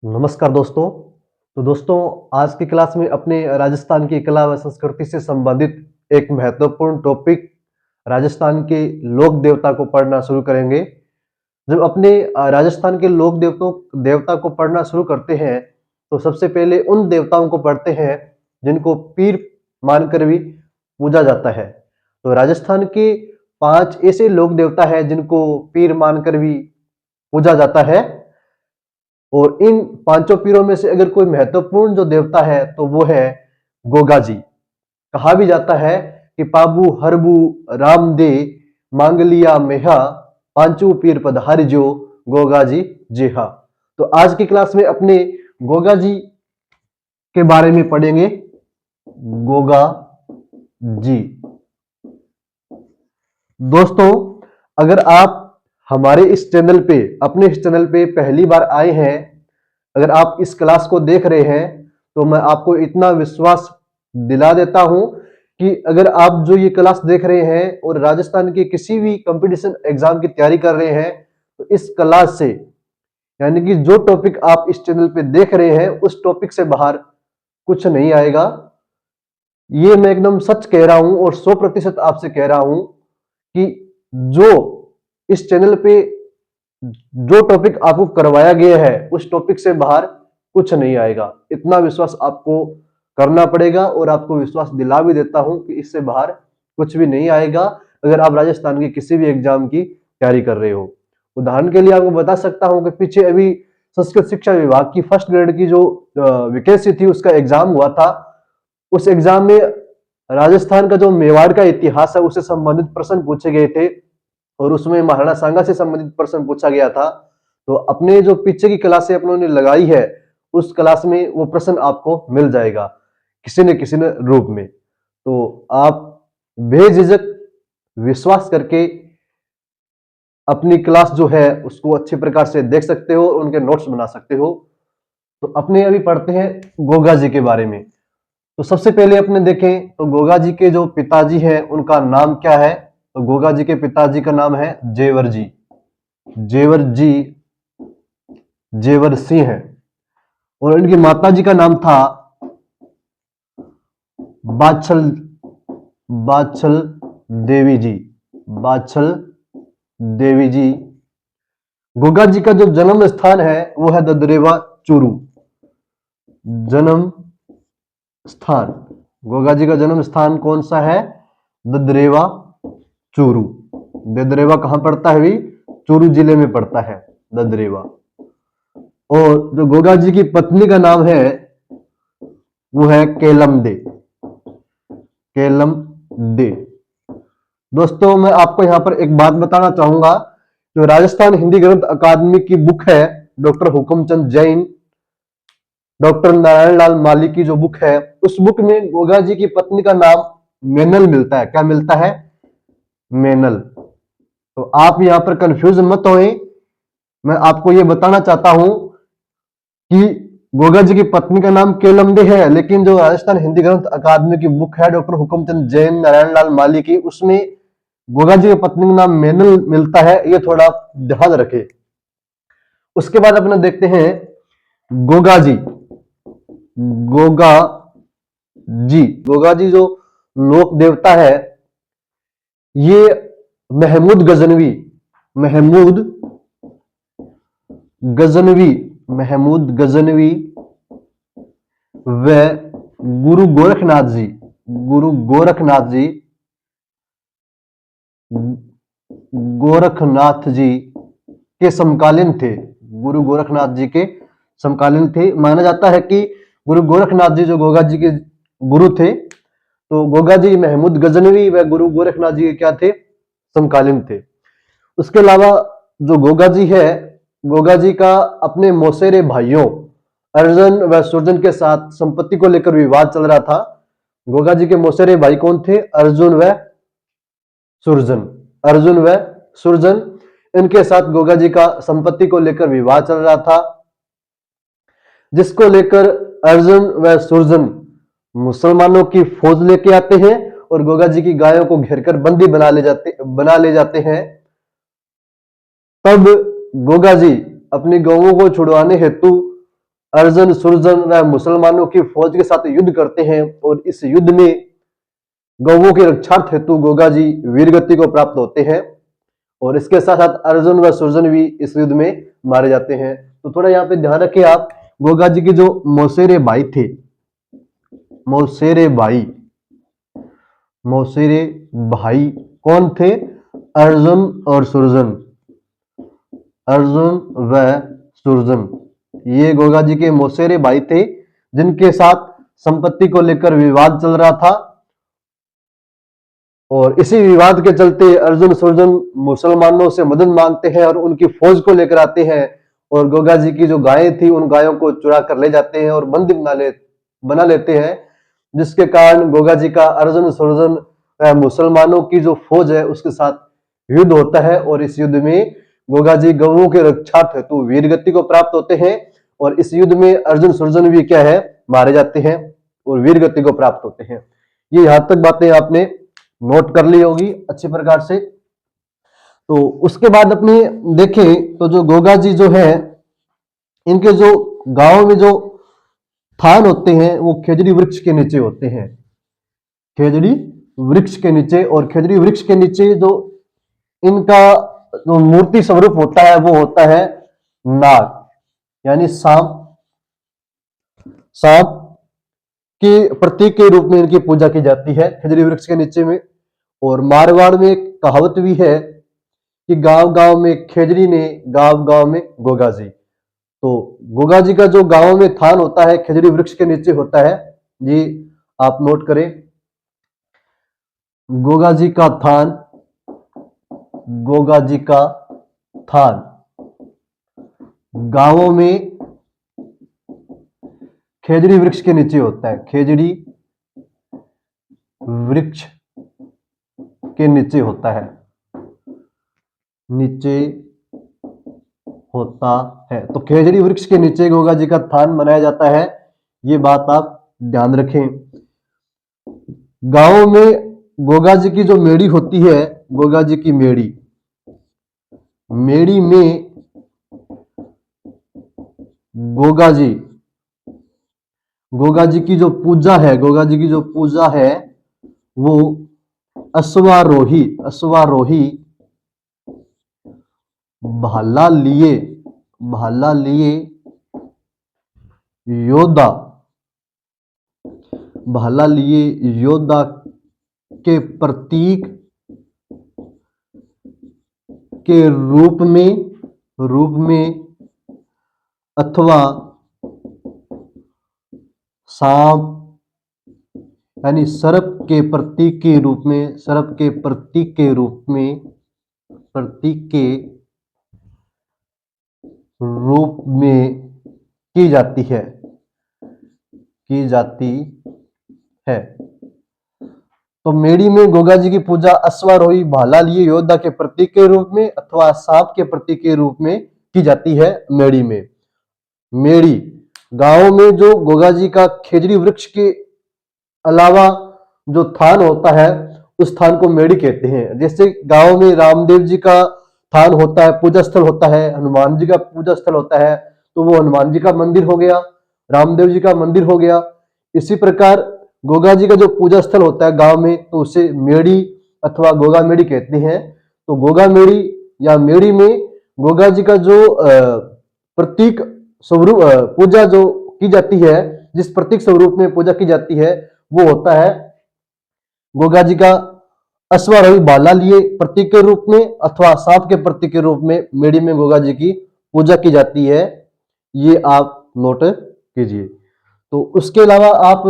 नमस्कार दोस्तों। तो दोस्तों, आज की क्लास में अपने राजस्थान की कला व संस्कृति से संबंधित एक महत्वपूर्ण टॉपिक राजस्थान के लोक देवता को पढ़ना शुरू करेंगे। जब अपने राजस्थान के लोक देवता को पढ़ना शुरू करते हैं तो सबसे पहले उन देवताओं को पढ़ते हैं जिनको पीर मानकर भी पूजा जाता है। तो राजस्थान के 5 ऐसे लोक देवता हैं जिनको पीर मानकर भी पूजा जाता है। और इन पांचों पीरों में से अगर कोई महत्वपूर्ण जो देवता है तो वो है गोगा जी। कहा भी जाता है कि पाबू हरबू राम दे मांगलिया मेहा पांचू पीर पधार जो गोगा जी जेहा। तो आज की क्लास में अपने गोगा जी के बारे में पढ़ेंगे। गोगा जी। दोस्तों, अगर आप हमारे इस चैनल पे अपने इस चैनल पे पहली बार आए हैं, अगर आप इस क्लास को देख रहे हैं तो मैं आपको इतना विश्वास दिला देता हूं कि अगर आप जो ये क्लास देख रहे हैं और राजस्थान के किसी भी कंपटीशन एग्जाम की तैयारी कर रहे हैं तो इस क्लास से, यानी कि जो टॉपिक आप इस चैनल पे देख रहे हैं उस टॉपिक से बाहर कुछ नहीं आएगा। ये मैं एकदम सच कह रहा हूं और 100% आपसे कह रहा हूं कि जो इस चैनल पे जो टॉपिक आपको करवाया गया है उस टॉपिक से बाहर कुछ नहीं आएगा। इतना विश्वास आपको करना पड़ेगा और आपको विश्वास दिला भी देता हूं कि इससे बाहर कुछ भी नहीं आएगा अगर आप राजस्थान के किसी भी एग्जाम की तैयारी कर रहे हो। उदाहरण के लिए आपको बता सकता हूं कि पीछे अभी संस्कृत शिक्षा विभाग की फर्स्ट ग्रेड की जो वैकेंसी थी उसका एग्जाम हुआ था। उस एग्जाम में राजस्थान का जो मेवाड़ का इतिहास है उससे संबंधित प्रश्न पूछे गए थे और उसमें महाराणा सांगा से संबंधित प्रश्न पूछा गया था। तो अपने जो पीछे की क्लासें अपनों ने लगाई है उस क्लास में वो प्रश्न आपको मिल जाएगा किसी न किसी न रूप में। तो आप बेझिझक विश्वास करके अपनी क्लास जो है उसको अच्छी प्रकार से देख सकते हो और उनके नोट्स बना सकते हो। तो अपने अभी पढ़ते हैं गोगा जी के बारे में। तो सबसे पहले अपने देखें तो गोगा जी के जो पिताजी हैं उनका नाम क्या है। तो गोगा जी के पिताजी का नाम है जेवर जी। जेवर जी जेवर सिंह है। और इनकी माता जी का नाम था बाछल बाछल देवी जी। बाछल देवी जी। गोगा जी का जो जन्म स्थान है वो है ददरेवा चूरू। जन्म स्थान गोगा जी का जन्म स्थान कौन सा है? ददरेवा चूरू। ददरेवा कहां पड़ता है? भी चूरू जिले में पड़ता है ददरेवा। और जो गोगा जी की पत्नी का नाम है वो है केलम दे। केलम दे। दोस्तों, मैं आपको यहां पर एक बात बताना चाहूंगा। जो राजस्थान हिंदी ग्रंथ अकादमी की बुक है डॉक्टर हुकुमचंद जैन, डॉक्टर नारायण लाल माली की जो बुक है उस बुक में गोगा जी की पत्नी का नाम मेनल मिलता है। क्या मिलता है? मेनल। तो आप यहां पर कंफ्यूज मत होए। मैं आपको यह बताना चाहता हूं कि गोगा जी की पत्नी का नाम केलमदे है, लेकिन जो राजस्थान हिंदी ग्रंथ अकादमी की बुक है डॉक्टर हुकुमचंद जैन नारायण लाल माली की, उसमें गोगा जी की पत्नी का नाम मेनल मिलता है। ये थोड़ा ध्यान रखे। उसके बाद अपना देखते हैं गोगा जी। गोगा जी। गोगा जी जो लोक देवता है ये महमूद गजनवी महमूद गजनवी महमूद गजनवी व गुरु गोरखनाथ जी गुरु गोरखनाथ जी के समकालीन थे। गुरु गोरखनाथ जी के समकालीन थे। माना जाता है कि गुरु गोरखनाथ जी जो गोगा जी के गुरु थे, तो गोगा जी महमूद गजनवी व गुरु गोरखनाथ जी के क्या थे? समकालीन थे। उसके अलावा जो गोगा जी है, गोगा जी का अपने मौसेरे भाइयों अर्जुन व सुरजन के साथ संपत्ति को लेकर विवाद चल रहा था। गोगा जी के मौसेरे भाई कौन थे? अर्जुन व सुरजन। अर्जुन व सुरजन, इनके साथ गोगा जी का संपत्ति को लेकर विवाद चल रहा था, जिसको लेकर अर्जुन व सुरजन मुसलमानों की फौज लेके आते हैं और गोगा जी की गायों को घेरकर बंदी बना ले जाते हैं। तब गोगा जी अपनी गौओं को छुड़वाने हेतु अर्जुन सुरजन व मुसलमानों की फौज के साथ युद्ध करते हैं और इस युद्ध में गौवों के रक्षार्थ हेतु गोगा जी वीरगति को प्राप्त होते हैं और इसके साथ साथ अर्जुन व सुरजन भी इस युद्ध में मारे जाते हैं। तो थोड़ा यहाँ पे ध्यान रखिए आप, गोगा जी के जो मौसेरे भाई थे, मौसेरे भाई, मौसेरे भाई कौन थे? अर्जुन और सुरजन, अर्जुन व सुरजन, ये गोगा जी के मौसेरे भाई थे जिनके साथ संपत्ति को लेकर विवाद चल रहा था और इसी विवाद के चलते अर्जुन सुरजन मुसलमानों से मदद मांगते हैं और उनकी फौज को लेकर आते हैं और गोगा जी की जो गायें थी उन गायों को चुरा कर ले जाते हैं और बंदी बना लेते हैं, जिसके कारण गोगा जी का अर्जुन सुरजन मुसलमानों की जो फौज है उसके साथ युद्ध होता है और इस युद्ध में गोगा जी गौओं के रक्षार्थ हेतु वीरगति को प्राप्त होते हैं और इस युद्ध में अर्जुन सुरजन भी क्या है, मारे जाते हैं और वीरगति को प्राप्त होते हैं। ये यहां तक बातें आपने नोट कर ली होगी अच्छी प्रकार से। तो उसके बाद अपने देखें तो जो गोगा जी जो है, इनके जो गांव में जो थान होते हैं वो खेजड़ी वृक्ष के नीचे होते हैं, खेजड़ी वृक्ष के नीचे। और खेजड़ी वृक्ष के नीचे जो इनका जो मूर्ति स्वरूप होता है वो होता है नाग, यानी सांप, सांप के प्रतीक के रूप में इनकी पूजा की जाती है खेजड़ी वृक्ष के नीचे में। और मारवाड़ में एक कहावत भी है कि गांव गांव में खेजड़ी ने, गांव गांव में गोगा जी। तो गोगा जी का जो गांव में थान होता है खेजड़ी वृक्ष के नीचे होता है, ये आप नोट करें। गोगा जी का थान, गोगा जी का थान गांवों में खेजड़ी वृक्ष के नीचे होता है, खेजड़ी वृक्ष के नीचे होता है, नीचे होता है। तो खेजड़ी वृक्ष के नीचे गोगा जी का थान मनाया जाता है, ये बात आप ध्यान रखें। गांव में गोगा जी की जो मेड़ी होती है, गोगा जी की मेड़ी, मेड़ी में गोगा जी की जो पूजा है, गोगा जी की जो पूजा है वो अश्वारोही, अश्वारोही भाला लिए, भाला लिए योद्धा, भाला लिए योद्धा के प्रतीक के रूप में अथवा सांप यानी सर्प के प्रतीक के रूप में, सर्प के प्रतीक के रूप में, प्रतीक के रूप में की जाती है, की जाती है। तो मेड़ी में गोगा जी की पूजा अश्वारोही भाला लिए योद्धा के प्रतीक के रूप में अथवा सांप के प्रतीक के रूप में की जाती है मेड़ी में। मेड़ी गांव में जो गोगा जी का खेजड़ी वृक्ष के अलावा जो थान होता है उस थान को मेड़ी कहते हैं। जैसे गांव में रामदेव जी का थान होता है, पूजा स्थल होता है, हनुमान जी का पूजा स्थल होता है, तो वो हनुमान जी का मंदिर हो गया, रामदेव जी का मंदिर हो गया। इसी प्रकार गोगा जी का जो पूजा स्थल होता है गांव में तो उसे मेड़ी अथवा गोगा मेड़ी कहते हैं। तो गोगा मेड़ी या मेड़ी में गोगा जी का जो प्रतीक स्वरूप पूजा जो की जाती है, जिस प्रतीक स्वरूप में पूजा की जाती है वो होता है गोगा जी का अश्वारोही भाला लिए प्रतीक के रूप में अथवा सांप के प्रतीक के रूप में मेड़ी में गोगा जी की पूजा की जाती है, ये आप नोट कीजिए। तो उसके अलावा आप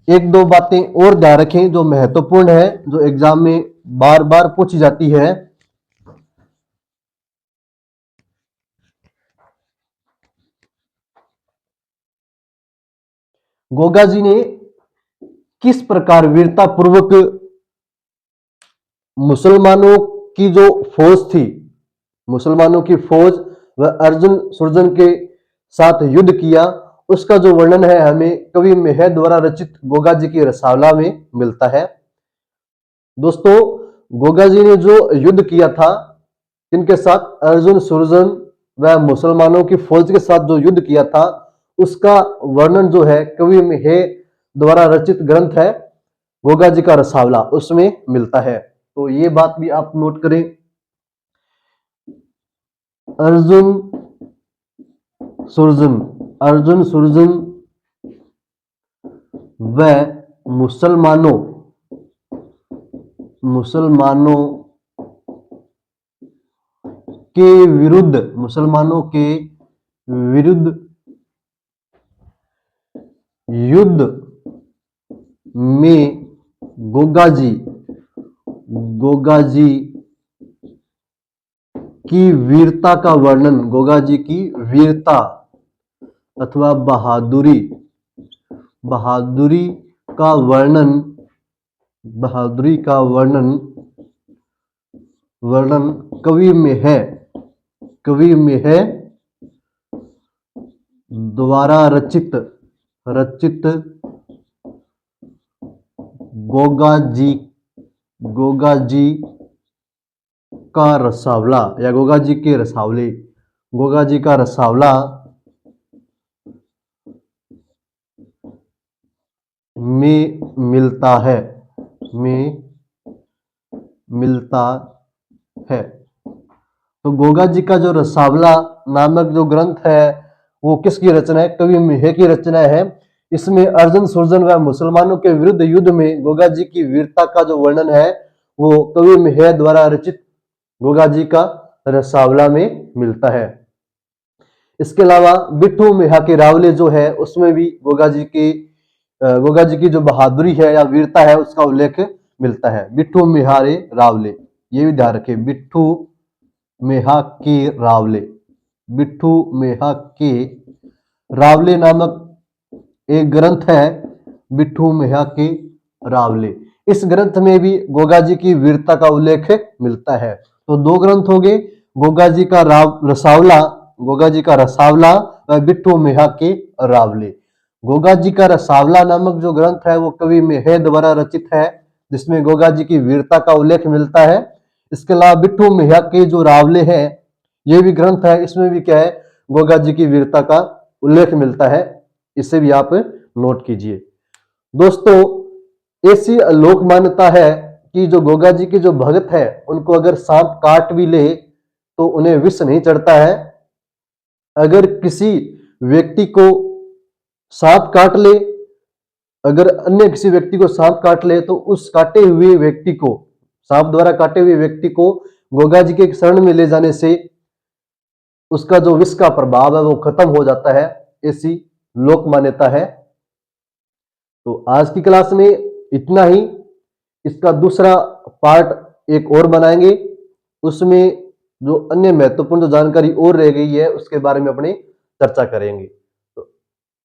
एक दो बातें और ध्यान रखें जो महत्वपूर्ण है, जो एग्जाम में बार बार पूछी जाती है। गोगा जी ने किस प्रकार वीरता पूर्वक मुसलमानों की जो फौज थी, मुसलमानों की फौज व अर्जुन सुरजन के साथ युद्ध किया, उसका जो वर्णन है हमें कवि मेहर द्वारा रचित गोगा जी की रसावला में मिलता है। दोस्तों गोगा जी ने जो युद्ध किया था, इनके साथ अर्जुन सुरजन व मुसलमानों की फौज के साथ जो युद्ध किया था उसका वर्णन जो है कवि मेहे द्वारा रचित ग्रंथ है गोगा जी का रसावला, उसमें मिलता है। तो ये बात भी आप नोट करें। अर्जुन सुरजन, अर्जुन सुरजन व मुसलमानों के विरुद्ध, मुसलमानों के विरुद्ध युद्ध में गोगा जी की वीरता का वर्णन, गोगा जी की वीरता अथवा बहादुरी का वर्णन कवि में है द्वारा रचित गोगा जी का रसावला या गोगा जी के रसावले, गोगा जी का रसावला में मिलता है। तो गोगा जी का जो रसावला नामक जो ग्रंथ है वो किसकी रचना है? कवि मेहे की रचना है। इसमें अर्जुन सुरजन व मुसलमानों के विरुद्ध युद्ध में गोगा जी की वीरता का जो वर्णन है वो कवि मेहे द्वारा रचित गोगा जी का रसावला में मिलता है। इसके अलावा बिट्ठू मेहा के रावले जो है उसमें भी गोगा जी की जो बहादुरी है या वीरता है उसका उल्लेख मिलता है। बिट्ठू मेहारे रावले, ये भी ध्यान रखें, बिट्ठू मेहा के रावले, बिट्ठू मेहा के रावले नामक एक ग्रंथ है, बिट्ठू मेहा के रावले। इस ग्रंथ में भी गोगा जी की वीरता का उल्लेख मिलता है। तो दो ग्रंथ हो गए, गोगा जी का रसावला व बिट्ठू मेहा के रावले। गोगा जी का रसावला नामक जो ग्रंथ है वो कवि मेहे द्वारा रचित है, जिसमें गोगा जी की वीरता का उल्लेख मिलता है। इसके अलावा बिट्ठू मेहा के जो रावले हैं ये भी ग्रंथ है, इसमें भी क्या है, गोगा जी की वीरता का उल्लेख मिलता है। इसे भी आप नोट कीजिए। दोस्तों, ऐसी लोक मान्यता है कि जो गोगा जी के जो भगत है उनको अगर सांप काट भी ले तो उन्हें विष नहीं चढ़ता है। अगर किसी व्यक्ति को सांप काट ले, अगर अन्य किसी व्यक्ति को सांप काट ले तो उस काटे हुए व्यक्ति को, सांप द्वारा काटे हुए व्यक्ति को गोगा जी के शरण में ले जाने से उसका जो विष का प्रभाव है वो खत्म हो जाता है, ऐसी लोक मान्यता है। तो आज की क्लास में इतना ही। इसका दूसरा पार्ट एक और बनाएंगे, उसमें जो अन्य महत्वपूर्ण जो जानकारी और रह गई है उसके बारे में अपनी चर्चा करेंगे। तो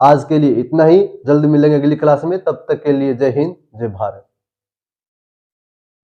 आज के लिए इतना ही, जल्द मिलेंगे अगली क्लास में, तब तक के लिए जय हिंद जय भारत।